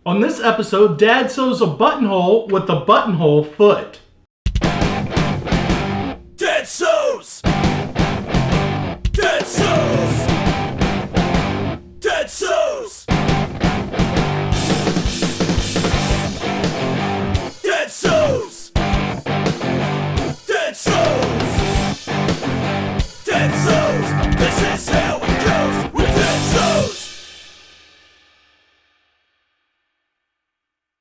On this episode, Dad sews a buttonhole with a buttonhole foot. Dad sews! Dad sews! Dad sews! Dad sews! Dad sews! Dad sews! This is how it goes with Dad sews!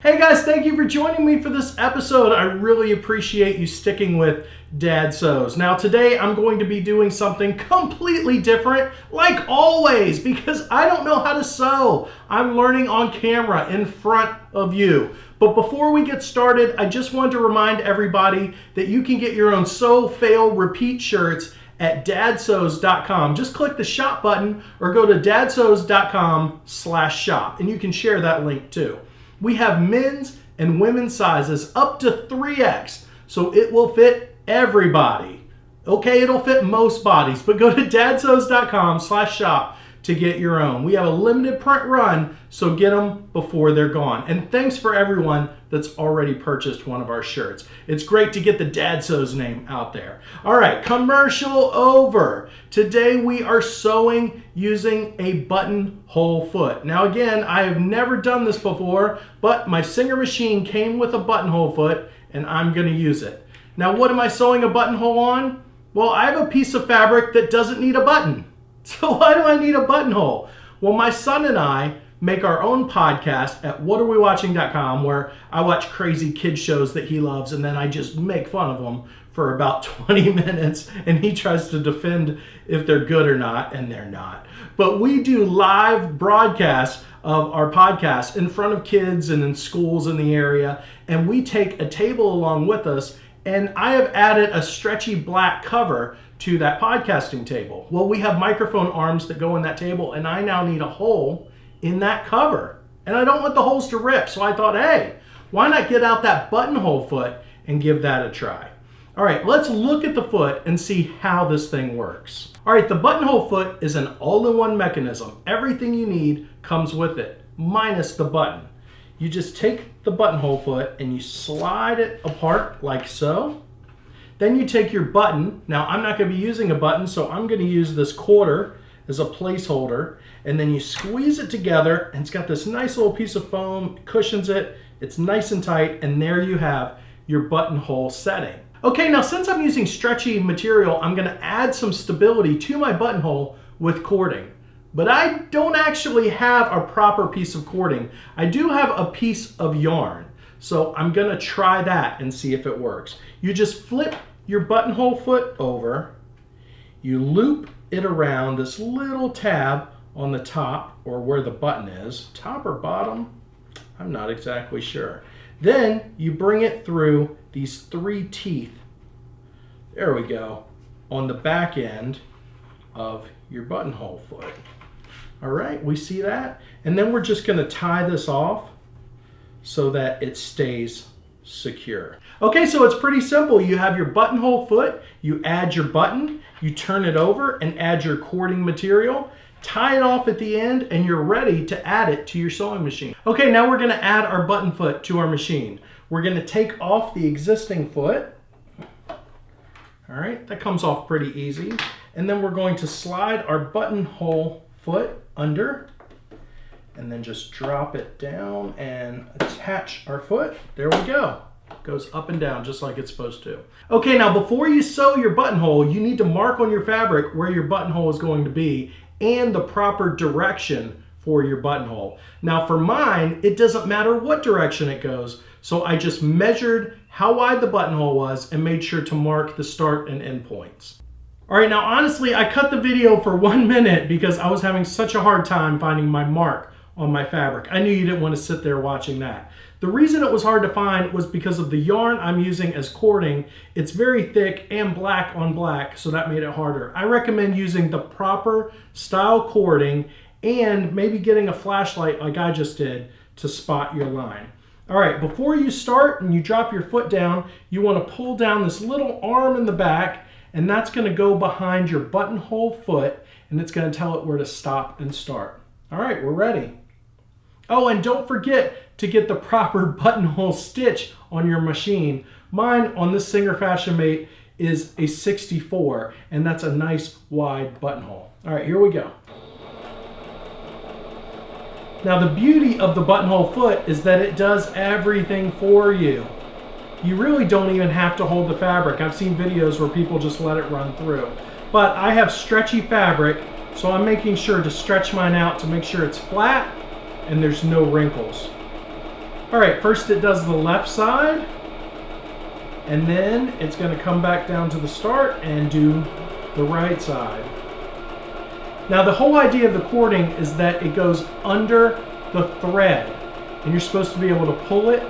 Hey guys, thank you for joining me for this episode. I really appreciate you sticking with Dad Sews. Now today I'm going to be doing something completely different, like always, because I don't know how to sew. I'm learning on camera in front of you. But before we get started, I just wanted to remind everybody that you can get your own Sew, Fail, Repeat shirts at dadsews.com. Just click the shop button or go to dadsews.com/shop and you can share that link too. We have men's and women's sizes up to 3X, so it will fit everybody. Okay, it'll fit most bodies, but go to dadsews.com/shop to get your own. We have a limited print run, so get them before they're gone. And thanks for everyone that's already purchased one of our shirts. It's great to get the Dad Sews name out there. All right, commercial over. Today we are sewing using a buttonhole foot. Now again, I have never done this before, but my Singer machine came with a buttonhole foot and I'm gonna use it. Now what am I sewing a buttonhole on? Well, I have a piece of fabric that doesn't need a button. So why do I need a buttonhole? Well, my son and I make our own podcast at whatarewewatching.com where I watch crazy kid shows that he loves and then I just make fun of them for about 20 minutes and he tries to defend if they're good or not, and they're not. But we do live broadcasts of our podcast in front of kids and in schools in the area, and we take a table along with us, and I have added a stretchy black cover to that podcasting table. Well, we have microphone arms that go in that table, and I now need a hole in that cover. And I don't want the holes to rip, so I thought, hey, why not get out that buttonhole foot and give that a try? All right, let's look at the foot and see how this thing works. All right, the buttonhole foot is an all-in-one mechanism. Everything you need comes with it, minus the button. You just take the buttonhole foot and you slide it apart like so. Then you take your button. Now I'm not going to be using a button, so I'm going to use this quarter as a placeholder, and then you squeeze it together, and it's got this nice little piece of foam, it cushions it, it's nice and tight, and there you have your buttonhole setting. Okay, now since I'm using stretchy material, I'm going to add some stability to my buttonhole with cording. But I don't actually have a proper piece of cording. I do have a piece of yarn. So I'm gonna try that and see if it works. You just flip your buttonhole foot over, you loop it around this little tab on the top, or where the button is, top or bottom, I'm not exactly sure. Then you bring it through these 3 teeth, there we go, on the back end of your buttonhole foot. All right, we see that? And then we're just gonna tie this off so that it stays secure. Okay, so it's pretty simple. You have your buttonhole foot, you add your button, you turn it over and add your cording material, tie it off at the end, and you're ready to add it to your sewing machine. Okay, now we're gonna add our button foot to our machine. We're gonna take off the existing foot. All right, that comes off pretty easy. And then we're going to slide our buttonhole foot under, and then just drop it down and attach our foot. There we go. Goes up and down just like it's supposed to. Okay, now before you sew your buttonhole, you need to mark on your fabric where your buttonhole is going to be and the proper direction for your buttonhole. Now for mine, it doesn't matter what direction it goes, so I just measured how wide the buttonhole was and made sure to mark the start and end points. All right, now honestly, I cut the video for 1 minute because I was having such a hard time finding my mark on my fabric. I knew you didn't want to sit there watching that. The reason it was hard to find was because of the yarn I'm using as cording. It's very thick and black on black, so that made it harder. I recommend using the proper style cording and maybe getting a flashlight like I just did to spot your line. All right, before you start and you drop your foot down, you want to pull down this little arm in the back, and that's going to go behind your buttonhole foot, and it's going to tell it where to stop and start. All right, we're ready. Oh, and don't forget to get the proper buttonhole stitch on your machine. Mine on this Singer Fashion Mate is a 64, and that's a nice wide buttonhole. All right, here we go. Now the beauty of the buttonhole foot is that it does everything for you. You really don't even have to hold the fabric. I've seen videos where people just let it run through. But I have stretchy fabric, so I'm making sure to stretch mine out to make sure it's flat and there's no wrinkles. All right, first it does the left side, and then it's going to come back down to the start and do the right side. Now the whole idea of the cording is that it goes under the thread, and you're supposed to be able to pull it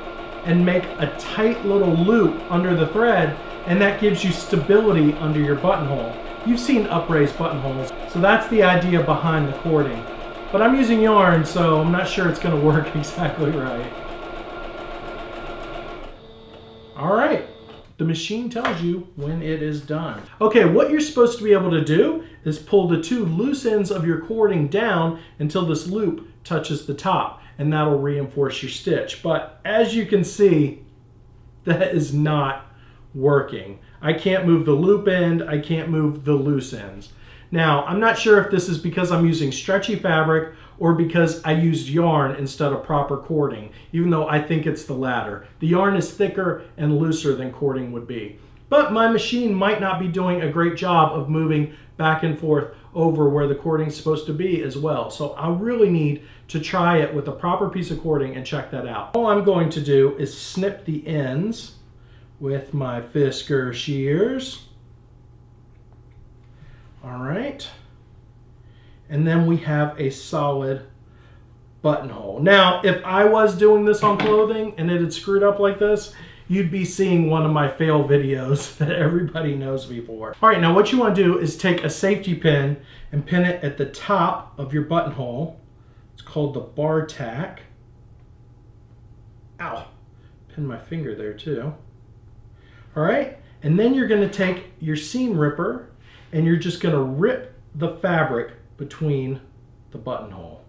and make a tight little loop under the thread, and that gives you stability under your buttonhole. You've seen upraised buttonholes, so that's the idea behind the cording. But I'm using yarn, so I'm not sure it's going to work exactly right. All right, the machine tells you when it is done. Okay, what you're supposed to be able to do is pull the two loose ends of your cording down until this loop touches the top, and that'll reinforce your stitch. But as you can see, that is not working. I can't move the loop end, I can't move the loose ends. Now, I'm not sure if this is because I'm using stretchy fabric or because I used yarn instead of proper cording, even though I think it's the latter. The yarn is thicker and looser than cording would be. But my machine might not be doing a great job of moving back and forth over where the cording is supposed to be as well. So I really need to try it with a proper piece of cording and check that out. All I'm going to do is snip the ends with my Fisker shears. All right. And then we have a solid buttonhole. Now, if I was doing this on clothing and it had screwed up like this, you'd be seeing one of my fail videos that everybody knows me for. All right, now what you want to do is take a safety pin and pin it at the top of your buttonhole. It's called the bar tack. Ow, pin my finger there too. All right, and then you're going to take your seam ripper and you're just going to rip the fabric between the buttonhole.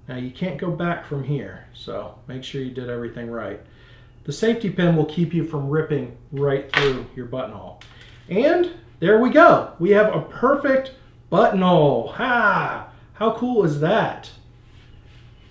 Now you can't go back from here, so make sure you did everything right. The safety pin will keep you from ripping right through your buttonhole. And there we go. We have a perfect buttonhole. Ha! How cool is that?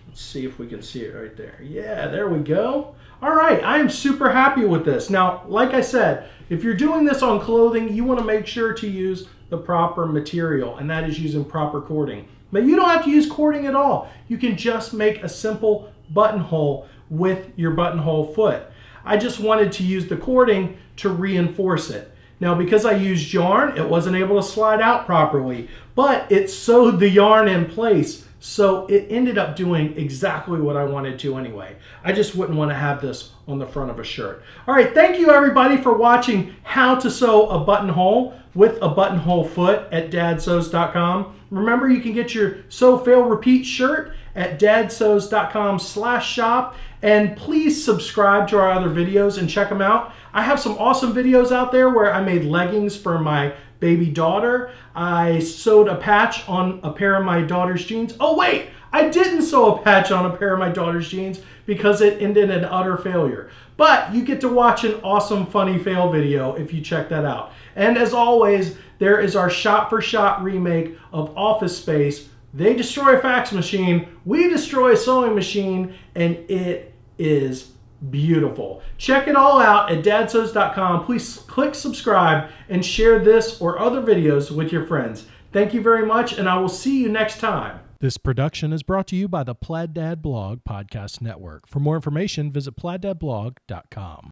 Let's see if we can see it right there. Yeah, there we go. All right, I am super happy with this. Now, like I said, if you're doing this on clothing, you want to make sure to use the proper material, and that is using proper cording. But you don't have to use cording at all. You can just make a simple buttonhole with your buttonhole foot. I just wanted to use the cording to reinforce it. Now, because I used yarn, it wasn't able to slide out properly, but it sewed the yarn in place, so it ended up doing exactly what I wanted to anyway. I just wouldn't want to have this on the front of a shirt. All right, thank you everybody for watching how to sew a buttonhole with a buttonhole foot at dadsews.com. Remember, you can get your Sew Fail Repeat shirt at dadsews.com/shop, and please subscribe to our other videos and check them out. I have some awesome videos out there where I made leggings for my baby daughter. I sewed a patch on a pair of my daughter's jeans. Oh wait, I didn't sew a patch on a pair of my daughter's jeans because it ended in utter failure. But you get to watch an awesome funny fail video if you check that out. And as always, there is our shot-for-shot remake of Office Space. They destroy a fax machine, we destroy a sewing machine, and it is beautiful. Check it all out at dadsews.com. Please click subscribe and share this or other videos with your friends. Thank you very much, and I will see you next time. This production is brought to you by the Plaid Dad Blog Podcast Network. For more information, visit plaiddadblog.com.